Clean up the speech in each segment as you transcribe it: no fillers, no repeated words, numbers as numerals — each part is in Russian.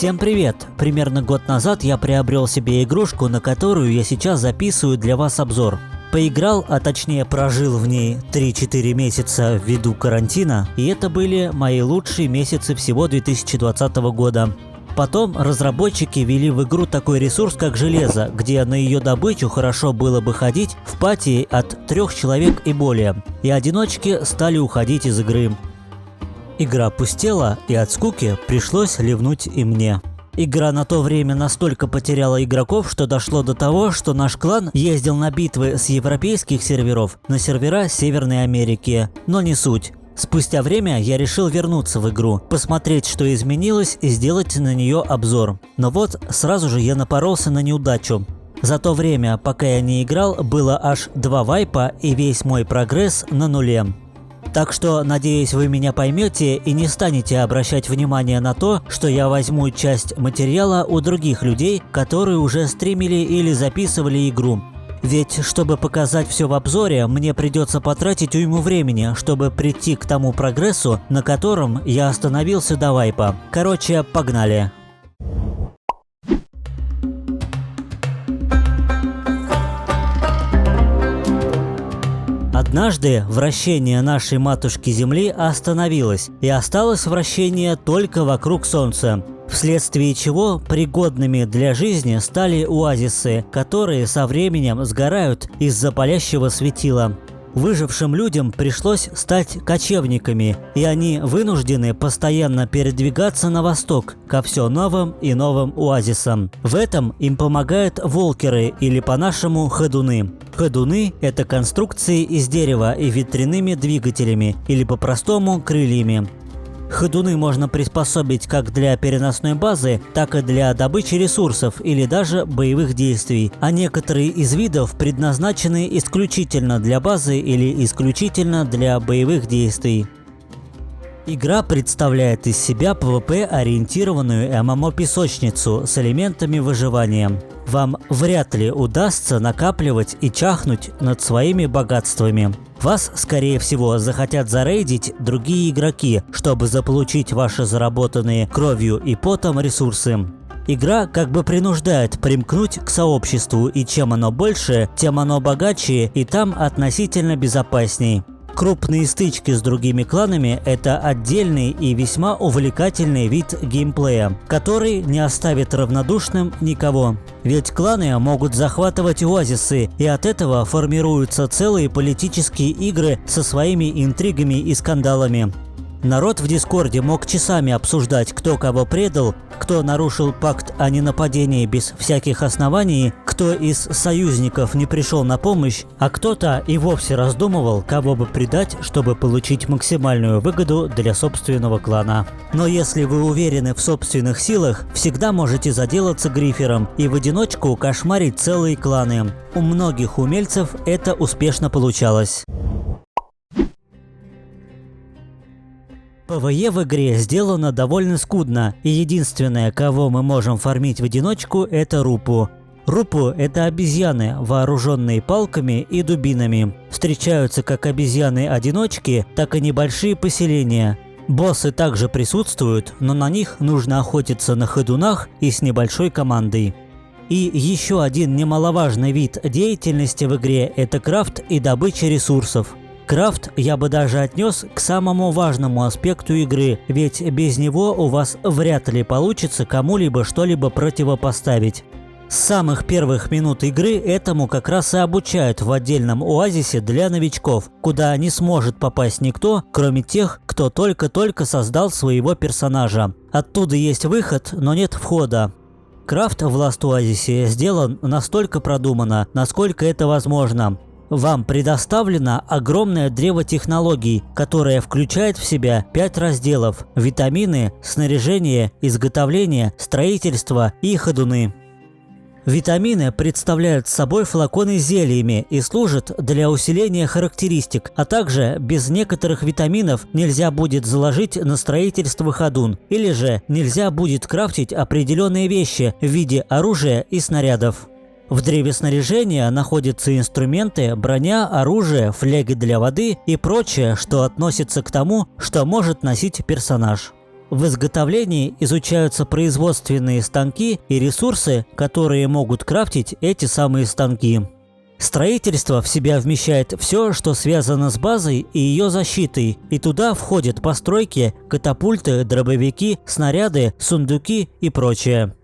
Всем привет! Примерно год назад я приобрел себе игрушку, на которую я сейчас записываю для вас обзор. Поиграл, а точнее прожил в ней 3-4 месяца ввиду карантина, и это были мои лучшие месяцы всего 2020 года. Потом разработчики ввели в игру такой ресурс, как железо, где на ее добычу хорошо было бы ходить в пати от 3 человек и более, и одиночки стали уходить из игры. Игра пустела, и от скуки пришлось ливнуть и мне. Игра на то время настолько потеряла игроков, что дошло до того, что наш клан ездил на битвы с европейских серверов на сервера Северной Америки. Но не суть. Спустя время я решил вернуться в игру, посмотреть, что изменилось, и сделать на нее обзор. Но вот сразу же я напоролся на неудачу. За то время, пока я не играл, было аж 2 вайпа, и весь мой прогресс на нуле. Так что, надеюсь, вы меня поймете и не станете обращать внимание на то, что я возьму часть материала у других людей, которые уже стримили или записывали игру. Ведь, чтобы показать все в обзоре, мне придется потратить уйму времени, чтобы прийти к тому прогрессу, на котором я остановился до вайпа. Короче, погнали! Однажды вращение нашей матушки Земли остановилось, и осталось вращение только вокруг Солнца, вследствие чего пригодными для жизни стали оазисы, которые со временем сгорают из-за палящего светила. Выжившим людям пришлось стать кочевниками, и они вынуждены постоянно передвигаться на восток ко все новым и новым оазисам. В этом им помогают волкеры, или по-нашему ходуны. Ходуны – это конструкции из дерева и ветряными двигателями, или по-простому крыльями. Ходуны можно приспособить как для переносной базы, так и для добычи ресурсов или даже боевых действий, а некоторые из видов предназначены исключительно для базы или исключительно для боевых действий. Игра представляет из себя PvP-ориентированную ММО-песочницу с элементами выживания. Вам вряд ли удастся накапливать и чахнуть над своими богатствами. Вас, скорее всего, захотят зарейдить другие игроки, чтобы заполучить ваши заработанные кровью и потом ресурсы. Игра как бы принуждает примкнуть к сообществу, и чем оно больше, тем оно богаче и там относительно безопасней. Крупные стычки с другими кланами – это отдельный и весьма увлекательный вид геймплея, который не оставит равнодушным никого. Ведь кланы могут захватывать оазисы, и от этого формируются целые политические игры со своими интригами и скандалами. Народ в Дискорде мог часами обсуждать, кто кого предал, кто нарушил пакт о ненападении без всяких оснований, кто из союзников не пришел на помощь, а кто-то и вовсе раздумывал, кого бы предать, чтобы получить максимальную выгоду для собственного клана. Но если вы уверены в собственных силах, всегда можете заделаться грифером и в одиночку кошмарить целые кланы. У многих умельцев это успешно получалось. ПВЕ в игре сделано довольно скудно, и единственное, кого мы можем фармить в одиночку, это рупу. Рупу – это обезьяны, вооруженные палками и дубинами. Встречаются как обезьяны-одиночки, так и небольшие поселения. Боссы также присутствуют, но на них нужно охотиться на ходунах и с небольшой командой. И еще один немаловажный вид деятельности в игре – это крафт и добыча ресурсов. Крафт я бы даже отнес к самому важному аспекту игры, ведь без него у вас вряд ли получится кому-либо что-либо противопоставить. С самых первых минут игры этому как раз и обучают в отдельном оазисе для новичков, куда не сможет попасть никто, кроме тех, кто только-только создал своего персонажа. Оттуда есть выход, но нет входа. Крафт в Last Oasis сделан настолько продуманно, насколько это возможно. Вам предоставлено огромное древо технологий, которое включает в себя 5 разделов – витамины, снаряжение, изготовление, строительство и ходуны. Витамины представляют собой флаконы с зельями и служат для усиления характеристик, а также без некоторых витаминов нельзя будет заложить на строительство ходун, или же нельзя будет крафтить определенные вещи в виде оружия и снарядов. В древе снаряжения находятся инструменты, броня, оружие, фляги для воды и прочее, что относится к тому, что может носить персонаж. В изготовлении изучаются производственные станки и ресурсы, которые могут крафтить эти самые станки. Строительство в себя вмещает все, что связано с базой и ее защитой, и туда входят постройки, катапульты, дробовики, снаряды, сундуки и прочее.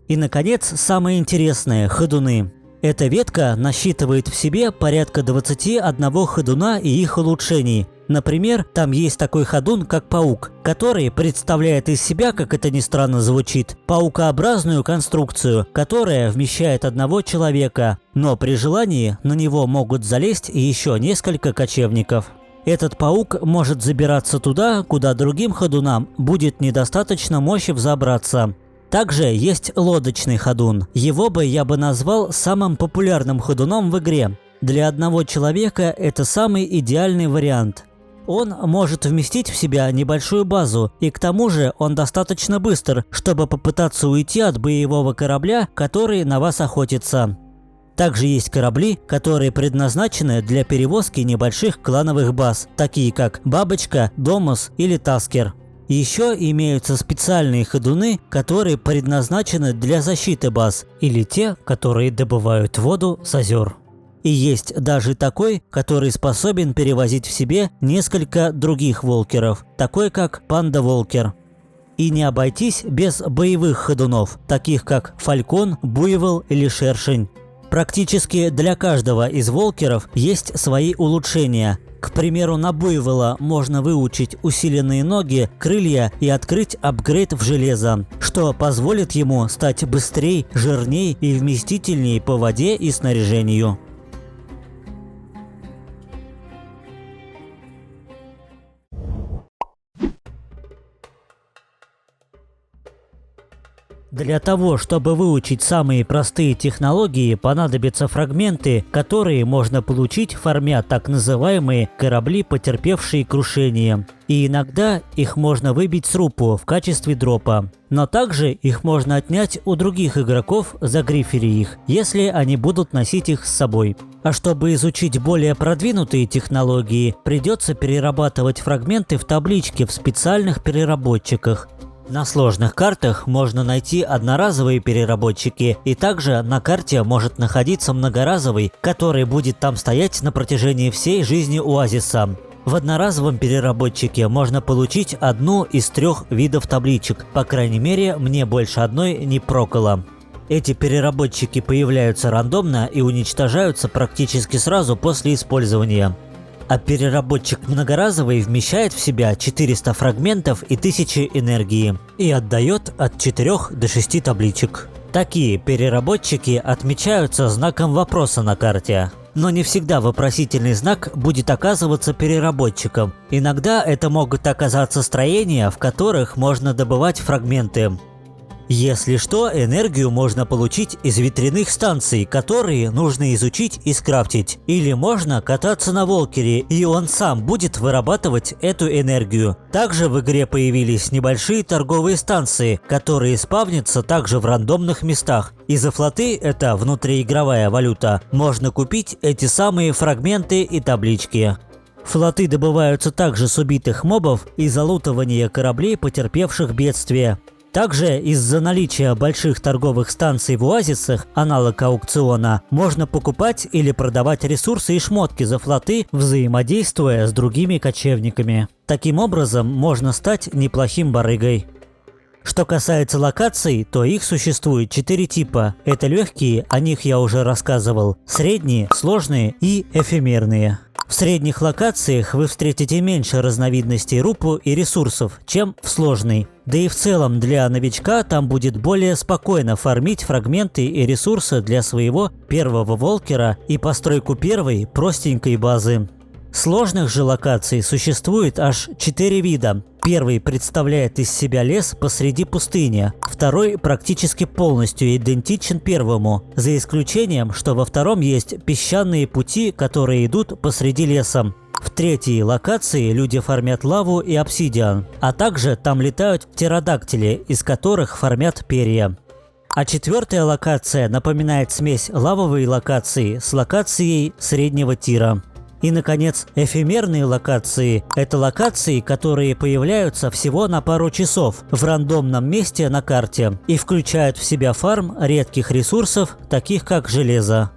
И, наконец, самое интересное – ходуны. Эта ветка насчитывает в себе порядка 21 ходуна и их улучшений. Например, там есть такой ходун, как паук, который представляет из себя, как это ни странно звучит, паукообразную конструкцию, которая вмещает одного человека, но при желании на него могут залезть и еще несколько кочевников. Этот паук может забираться туда, куда другим ходунам будет недостаточно мощи взобраться. Также есть лодочный ходун. Его я бы назвал самым популярным ходуном в игре. Для одного человека это самый идеальный вариант. Он может вместить в себя небольшую базу, и к тому же он достаточно быстр, чтобы попытаться уйти от боевого корабля, который на вас охотится. Также есть корабли, которые предназначены для перевозки небольших клановых баз, такие как Бабочка, Домус или Таскер. Еще имеются специальные ходуны, которые предназначены для защиты баз, или те, которые добывают воду с озер. И есть даже такой, который способен перевозить в себе несколько других волкеров, такой как панда-волкер. И не обойтись без боевых ходунов, таких как фалькон, буйвол или шершень. Практически для каждого из волкеров есть свои улучшения. К примеру, на буйвола можно выучить усиленные ноги, крылья и открыть апгрейд в железо, что позволит ему стать быстрее, жирнее и вместительнее по воде и снаряжению. Для того, чтобы выучить самые простые технологии, понадобятся фрагменты, которые можно получить, фармя так называемые корабли, потерпевшие крушение. И иногда их можно выбить с рупу в качестве дропа. Но также их можно отнять у других игроков, загриферив их, если они будут носить их с собой. А чтобы изучить более продвинутые технологии, придется перерабатывать фрагменты в табличке в специальных переработчиках. На сложных картах можно найти одноразовые переработчики, и также на карте может находиться многоразовый, который будет там стоять на протяжении всей жизни оазиса. В одноразовом переработчике можно получить одну из 3 видов табличек, по крайней мере, мне больше одной не проколо. Эти переработчики появляются рандомно и уничтожаются практически сразу после использования. А переработчик многоразовый вмещает в себя 400 фрагментов и 1000 энергии и отдает от 4 до 6 табличек. Такие переработчики отмечаются знаком вопроса на карте. Но не всегда вопросительный знак будет оказываться переработчиком. Иногда это могут оказаться строения, в которых можно добывать фрагменты. Если что, энергию можно получить из ветряных станций, которые нужно изучить и скрафтить. Или можно кататься на волкере, и он сам будет вырабатывать эту энергию. Также в игре появились небольшие торговые станции, которые спавнятся также в рандомных местах. И за флоты, это внутриигровая валюта, можно купить эти самые фрагменты и таблички. Флоты добываются также с убитых мобов и залутывания кораблей, потерпевших бедствие. Также из-за наличия больших торговых станций в оазисах, аналог аукциона, можно покупать или продавать ресурсы и шмотки за флоты, взаимодействуя с другими кочевниками. Таким образом, можно стать неплохим барыгой. Что касается локаций, то их существует 4 типа. Это легкие, о них я уже рассказывал, средние, сложные и эфемерные. В средних локациях вы встретите меньше разновидностей рупу и ресурсов, чем в сложной. Да и в целом для новичка там будет более спокойно фармить фрагменты и ресурсы для своего первого волкера и постройку первой простенькой базы. Сложных же локаций существует аж 4 вида. Первый представляет из себя лес посреди пустыни, второй практически полностью идентичен первому, за исключением, что во втором есть песчаные пути, которые идут посреди леса. В третьей локации люди фармят лаву и обсидиан, а также там летают птеродактили, из которых фармят перья. А четвертая локация напоминает смесь лавовой локации с локацией среднего тира. И, наконец, эфемерные локации – это локации, которые появляются всего на пару часов в рандомном месте на карте и включают в себя фарм редких ресурсов, таких как железо.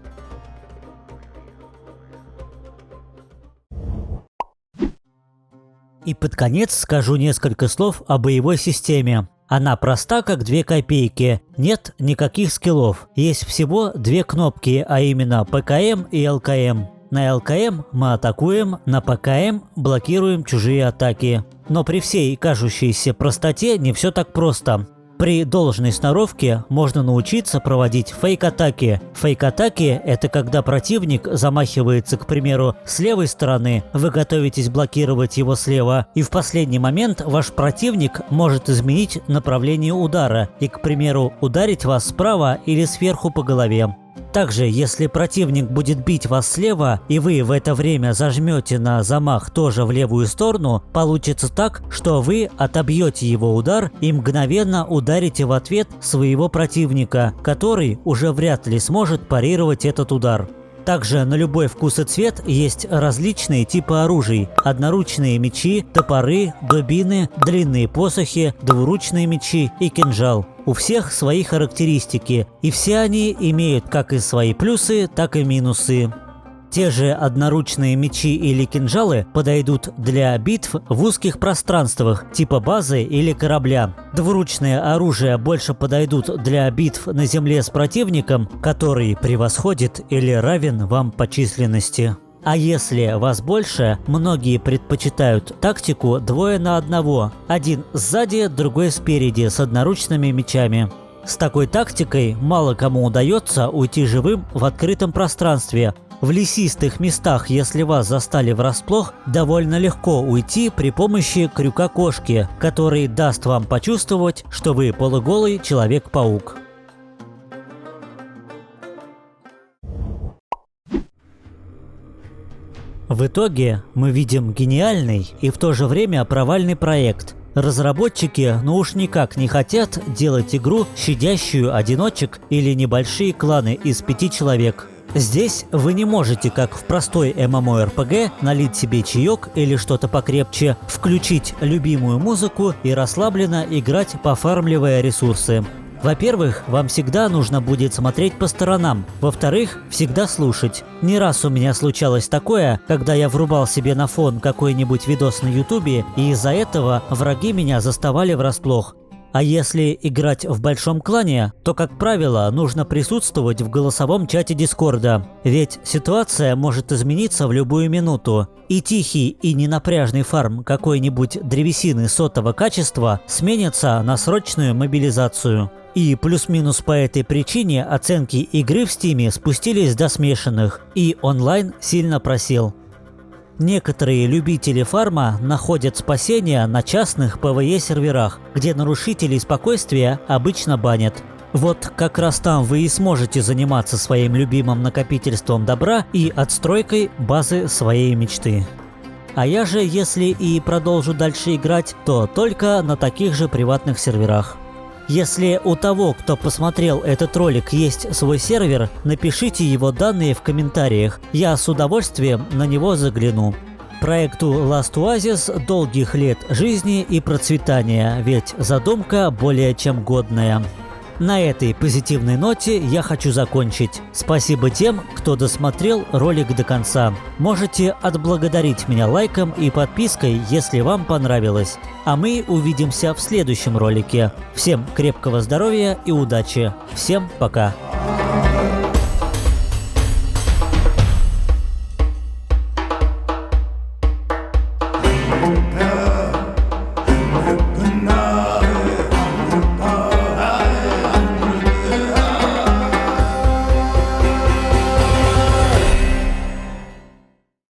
И под конец скажу несколько слов о боевой системе. Она проста, как 2 копейки. Нет никаких скиллов. Есть всего 2 кнопки, а именно ПКМ и ЛКМ. На ЛКМ мы атакуем, на ПКМ блокируем чужие атаки. Но при всей кажущейся простоте не все так просто. При должной сноровке можно научиться проводить фейк-атаки. Фейк-атаки – это когда противник замахивается, к примеру, с левой стороны, вы готовитесь блокировать его слева, и в последний момент ваш противник может изменить направление удара и, к примеру, ударить вас справа или сверху по голове. Также, если противник будет бить вас слева, и вы в это время зажмете на замах тоже в левую сторону, получится так, что вы отобьете его удар и мгновенно ударите в ответ своего противника, который уже вряд ли сможет парировать этот удар. Также на любой вкус и цвет есть различные типы оружий: одноручные мечи, топоры, дубины, длинные посохи, двуручные мечи и кинжал. У всех свои характеристики, и все они имеют как и свои плюсы, так и минусы. Те же одноручные мечи или кинжалы подойдут для битв в узких пространствах, типа базы или корабля. Двуручные оружия больше подойдут для битв на земле с противником, который превосходит или равен вам по численности. А если вас больше, многие предпочитают тактику 2 на 1. Один сзади, другой спереди с одноручными мечами. С такой тактикой мало кому удается уйти живым в открытом пространстве. В лесистых местах, если вас застали врасплох, довольно легко уйти при помощи крюка-кошки, который даст вам почувствовать, что вы полуголый Человек-паук. В итоге мы видим гениальный и в то же время провальный проект. Разработчики ну уж никак не хотят делать игру, щадящую одиночек или небольшие кланы из 5 человек. Здесь вы не можете, как в простой MMORPG, налить себе чаек или что-то покрепче, включить любимую музыку и расслабленно играть, пофармливая ресурсы. Во-первых, вам всегда нужно будет смотреть по сторонам. Во-вторых, всегда слушать. Не раз у меня случалось такое, когда я врубал себе на фон какой-нибудь видос на ютубе, и из-за этого враги меня заставали врасплох. А если играть в большом клане, то, как правило, нужно присутствовать в голосовом чате Дискорда. Ведь ситуация может измениться в любую минуту. И тихий и ненапряжный фарм какой-нибудь древесины сотого качества сменится на срочную мобилизацию. И плюс-минус по этой причине оценки игры в Стиме спустились до смешанных, и онлайн сильно просел. Некоторые любители фарма находят спасение на частных PvE-серверах, где нарушителей спокойствия обычно банят. Вот как раз там вы и сможете заниматься своим любимым накопительством добра и отстройкой базы своей мечты. А я же, если и продолжу дальше играть, то только на таких же приватных серверах. Если у того, кто посмотрел этот ролик, есть свой сервер, напишите его данные в комментариях, я с удовольствием на него загляну. Проекту Last Oasis долгих лет жизни и процветания, ведь задумка более чем годная. На этой позитивной ноте я хочу закончить. Спасибо тем, кто досмотрел ролик до конца. Можете отблагодарить меня лайком и подпиской, если вам понравилось. А мы увидимся в следующем ролике. Всем крепкого здоровья и удачи. Всем пока.